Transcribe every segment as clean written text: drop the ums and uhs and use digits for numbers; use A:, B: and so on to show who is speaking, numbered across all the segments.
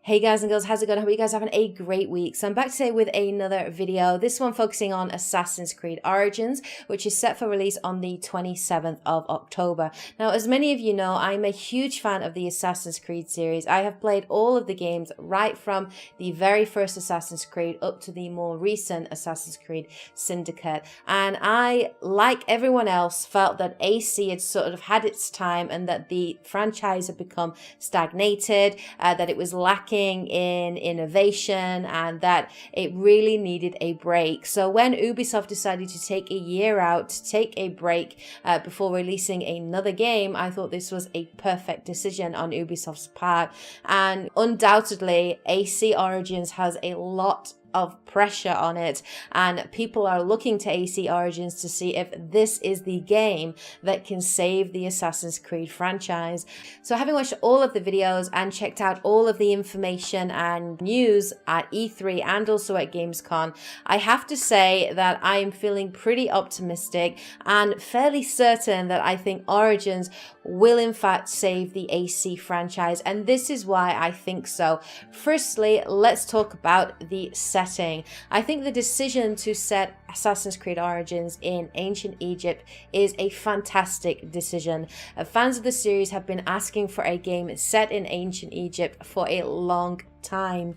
A: Hey guys and girls, how's it going? I hope you guys are having a great week. So I'm back today with another video, this one focusing on Assassin's Creed Origins, which is set for release on the 27th of October. Now, as many of you know, I'm a huge fan of the Assassin's Creed series. I have played all of the games right from the very first Assassin's Creed up to the more recent Assassin's Creed Syndicate. And I, like everyone else, felt that AC had sort of had its time and that the franchise had become stagnated, that it was lacking in innovation and that it really needed a break. So when Ubisoft decided to take a year out, to take a break before releasing another game, I thought this was a perfect decision on Ubisoft's part. And undoubtedly, AC Origins has a lot of pressure on it, and people are looking to AC Origins to see if this is the game that can save the Assassin's Creed franchise. So having watched all of the videos and checked out all of the information and news at E3 and also at Gamescom, I have to say that I am feeling pretty optimistic and fairly certain that I think Origins will in fact save the AC franchise, and this is why I think so. Firstly, let's talk about the setting. I think the decision to set Assassin's Creed Origins in ancient Egypt is a fantastic decision. Fans of the series have been asking for a game set in ancient Egypt for a long time.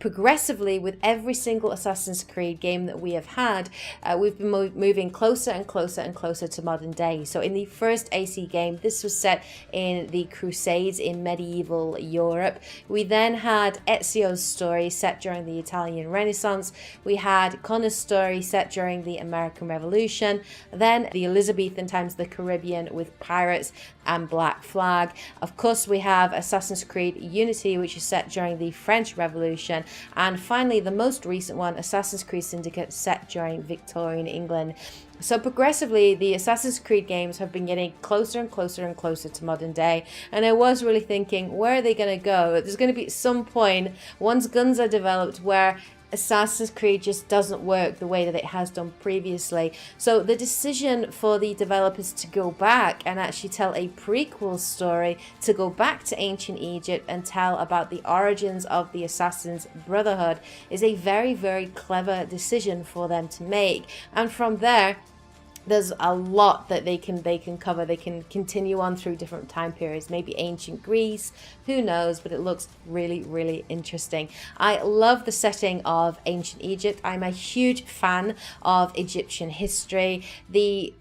A: Progressively, with every single Assassin's Creed game that we have had, we've been moving closer and closer and closer to modern day. So in the first AC game, this was set in the Crusades in medieval Europe. We then had Ezio's story set during the Italian Renaissance. We had Connor's story set during the American Revolution. Then the Elizabethan times of the Caribbean with pirates and Black Flag. Of course, we have Assassin's Creed Unity, which is set during the French Revolution. And finally, the most recent one, Assassin's Creed Syndicate, set during Victorian England. So progressively, the Assassin's Creed games have been getting closer and closer and closer to modern day. And I was really thinking, where are they going to go? There's going to be some point, once guns are developed, where Assassin's Creed just doesn't work the way that it has done previously. So the decision for the developers to go back and actually tell a prequel story, to go back to ancient Egypt and tell about the origins of the Assassin's Brotherhood, is a very, very clever decision for them to make. And from there, there's a lot that they can cover. They can continue on through different time periods, maybe ancient Greece, who knows, but it looks really, really interesting. I love the setting of ancient Egypt. I'm a huge fan of Egyptian history. The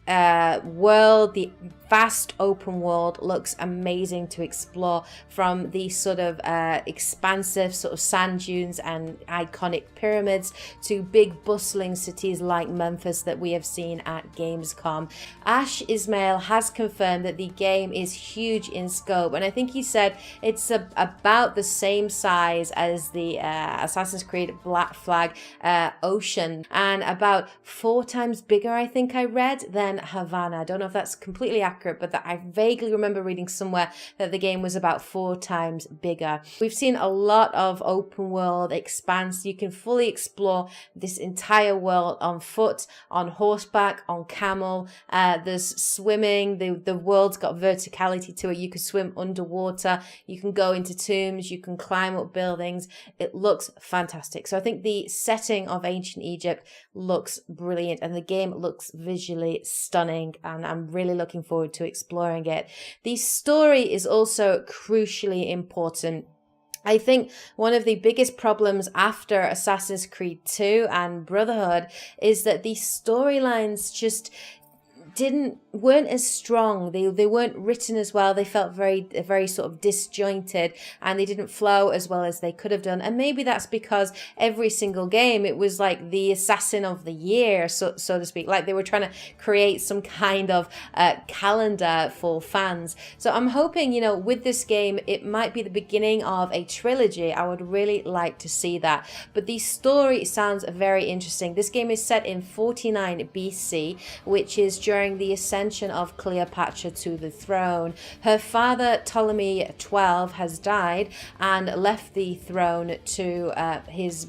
A: world, the vast open world, looks amazing to explore, from the sort of expansive sort of sand dunes and iconic pyramids to big bustling cities like Memphis that we have seen at Gamescom. Ash Ismail has confirmed that the game is huge in scope, and I think he said it's about the same size as the Assassin's Creed Black Flag Ocean, and about 4 times bigger, I think I read, than Havana. I don't know if that's completely accurate, but that I vaguely remember reading somewhere that the game was about 4 times bigger. We've seen a lot of open world expanse. You can fully explore this entire world on foot, on horseback, on camel. There's swimming. The world's got verticality to it. You can swim underwater. You can go into tombs. You can climb up buildings. It looks fantastic. So I think the setting of ancient Egypt looks brilliant, and the game looks visually stunning, and I'm really looking forward to exploring it. The story is also crucially important. I think one of the biggest problems after Assassin's Creed 2 and Brotherhood is that the storylines just weren't as strong. They weren't written as well. They felt very sort of disjointed, and they didn't flow as well as they could have done. And maybe that's because every single game, it was like the assassin of the year, so to speak. Like they were trying to create some kind of calendar for fans. So I'm hoping, with this game, it might be the beginning of a trilogy. I would really like to see that. But the story sounds very interesting. This game is set in 49 BC, which is during during the ascension of Cleopatra to the throne. Her father, Ptolemy XII, has died and left the throne to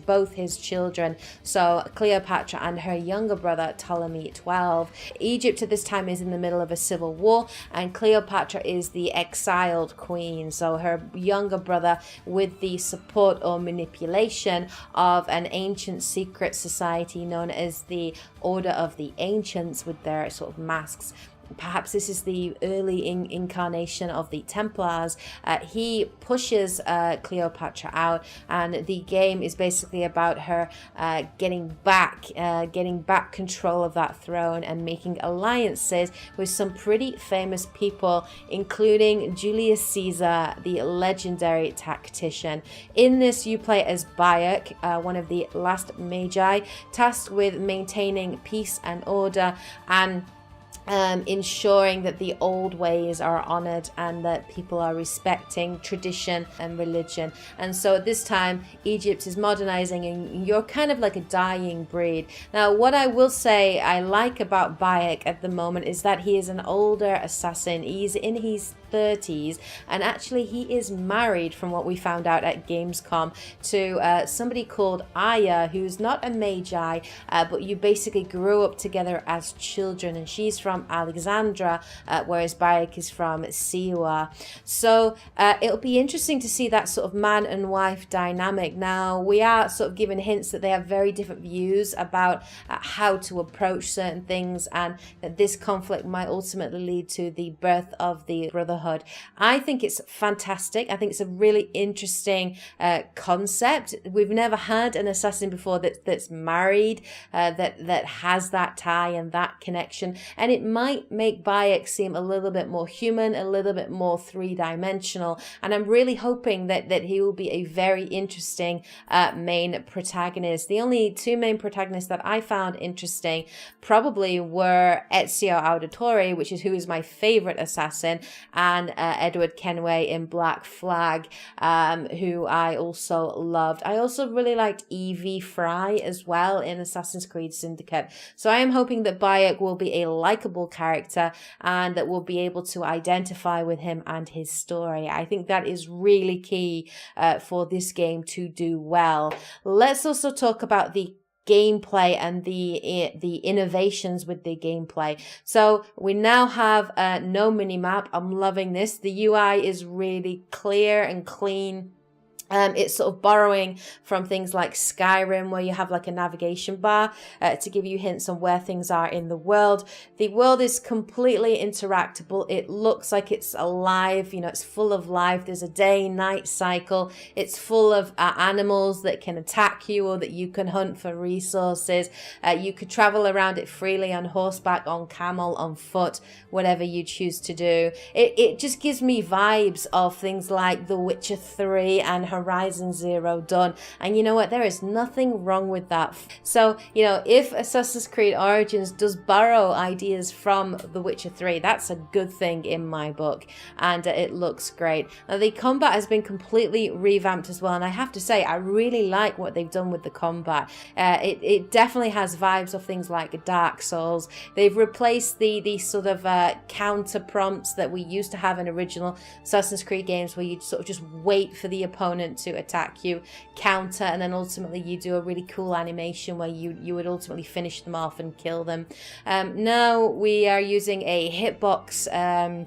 A: both his children, so Cleopatra and her younger brother, Ptolemy XII. Egypt at this time is in the middle of a civil war, and Cleopatra is the exiled queen, so her younger brother, with the support or manipulation of an ancient secret society known as the Order of the Ancients, with their sort of masks. Perhaps this is the early incarnation of the Templars. He pushes Cleopatra out, and the game is basically about her getting back control of that throne and making alliances with some pretty famous people, including Julius Caesar, the legendary tactician. In this, you play as Bayek, one of the last magi, tasked with maintaining peace and order and ensuring that the old ways are honored and that people are respecting tradition and religion. And so at this time, Egypt is modernizing, and you're kind of like a dying breed. Now, what I will say I like about Bayek at the moment is that he is an older assassin. He's in his 30s, and actually he is married, from what we found out at Gamescom, to somebody called Aya, who's not a magi, but you basically grew up together as children, and she's from Alexandra, whereas Bayek is from Siwa. So it'll be interesting to see that sort of man and wife dynamic. Now, we are sort of given hints that they have very different views about how to approach certain things, and that this conflict might ultimately lead to the birth of the Brotherhood. I think it's fantastic. I think it's a really interesting concept. We've never had an assassin before that's married, that has that tie and that connection, and it might make Bayek seem a little bit more human, a little bit more three-dimensional, and I'm really hoping that he will be a very interesting main protagonist. The only two main protagonists that I found interesting probably were Ezio Auditore, who is my favorite assassin, and Edward Kenway in Black Flag, who I also loved. I also really liked Evie Fry as well in Assassin's Creed Syndicate. So I am hoping that Bayek will be a likable character and that we'll be able to identify with him and his story. I think that is really key for this game to do well. Let's also talk about the gameplay and the innovations with the gameplay. So we now have no minimap. I'm loving this. The UI is really clear and clean. It's sort of borrowing from things like Skyrim, where you have like a navigation bar to give you hints on where things are in the world. The world is completely interactable. It looks like it's alive. You know, it's full of life. There's a day-night cycle. It's full of animals that can attack you or that you can hunt for resources. You could travel around it freely on horseback, on camel, on foot, whatever you choose to do. It just gives me vibes of things like The Witcher 3 and Horizon Zero Dawn, and you know what, there is nothing wrong with that. So, you know, if Assassin's Creed Origins does borrow ideas from The Witcher 3, that's a good thing in my book, and it looks great. Now, the combat has been completely revamped as well, and I have to say, I really like what they've done with the combat. It definitely has vibes of things like Dark Souls. They've replaced the sort of counter prompts that we used to have in original Assassin's Creed games, where you'd sort of just wait for the opponent to attack you, counter, and then ultimately you do a really cool animation where you would ultimately finish them off and kill them. Now we are using a hitbox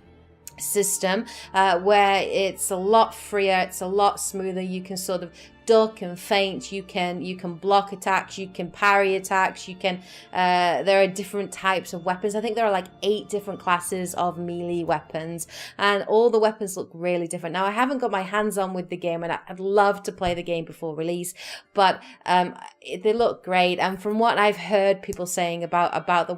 A: system where it's a lot freer, it's a lot smoother. You can sort of duck and feint, you can block attacks, you can parry attacks, you can there are different types of weapons. I think there are like 8 different classes of melee weapons, and all the weapons look really different. Now, I haven't got my hands on with the game, and I'd love to play the game before release, but they look great. And from what I've heard people saying about the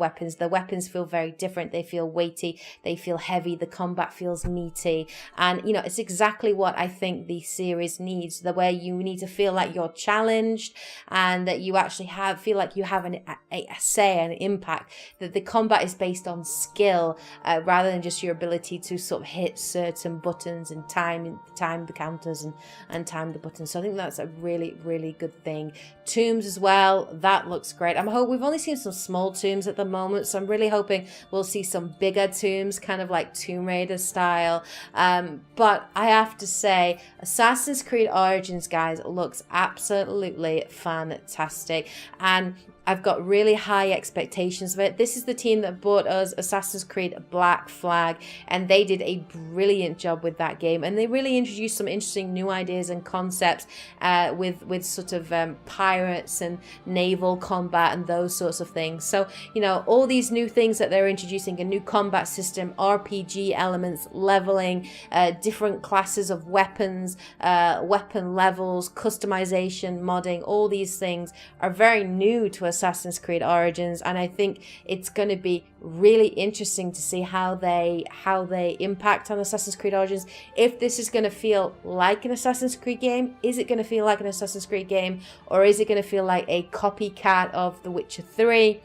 A: weapons feel very different. They feel weighty, they feel heavy, the combat combat feels meaty, and you know, it's exactly what I think the series needs, the way you need to feel like you're challenged and that you actually feel like you have a say and an impact, that the combat is based on skill rather than just your ability to sort of hit certain buttons and time the counters and time the buttons. So I think that's a really, really good thing. Tombs as well, that looks great. We've only seen some small tombs at the moment, so I'm really hoping we'll see some bigger tombs, kind of like Tomb Raider style. But I have to say, Assassin's Creed Origins, guys, looks absolutely fantastic, and I've got really high expectations of it. This is the team that brought us Assassin's Creed Black Flag, and they did a brilliant job with that game, and they really introduced some interesting new ideas and concepts with sort of pirates and naval combat and those sorts of things. So, you know, all these new things that they're introducing, a new combat system, RPG elements, leveling, different classes of weapons, weapon levels, customization, modding, all these things are very new to Assassin's Creed Origins, and I think it's going to be really interesting to see how they impact on Assassin's Creed Origins. If this is going to feel like an Assassin's Creed game, is it going to feel like an Assassin's Creed game, or is it going to feel like a copycat of The Witcher 3?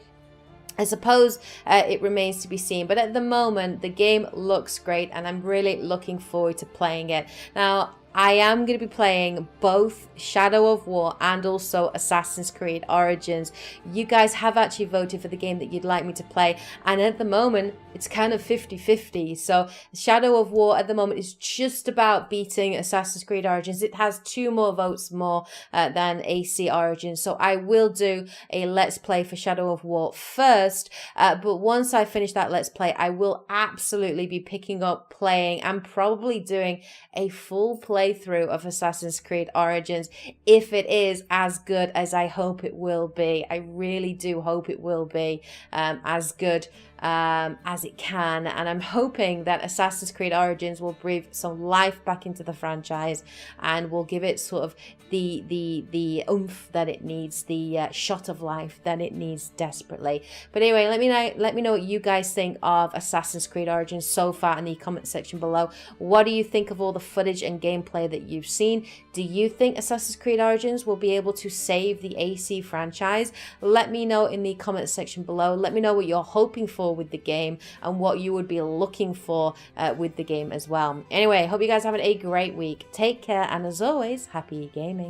A: I suppose it remains to be seen, but at the moment the game looks great and I'm really looking forward to playing it. Now, I am going to be playing both Shadow of War and also Assassin's Creed Origins. You guys have actually voted for the game that you'd like me to play, and at the moment it's kind of 50-50. So Shadow of War at the moment is just about beating Assassin's Creed Origins. It has 2 more votes more than AC Origins. So I will do a Let's Play for Shadow of War first, but once I finish that Let's Play, I will absolutely be picking up playing and probably doing a full playthrough of Assassin's Creed Origins if it is as good as I hope it will be. I really do hope it will be as good as it can, and I'm hoping that Assassin's Creed Origins will breathe some life back into the franchise and will give it sort of the oomph that it needs, the shot of life that it needs desperately. But anyway, let me know what you guys think of Assassin's Creed Origins so far in the comment section below. What do you think of all the footage and gameplay that you've seen? Do you think Assassin's Creed Origins will be able to save the AC franchise? Let me know in the comment section below. Let me know what you're hoping for with the game and what you would be looking for with the game as well. Anyway, hope you guys have a great week. Take care, and as always, happy gaming.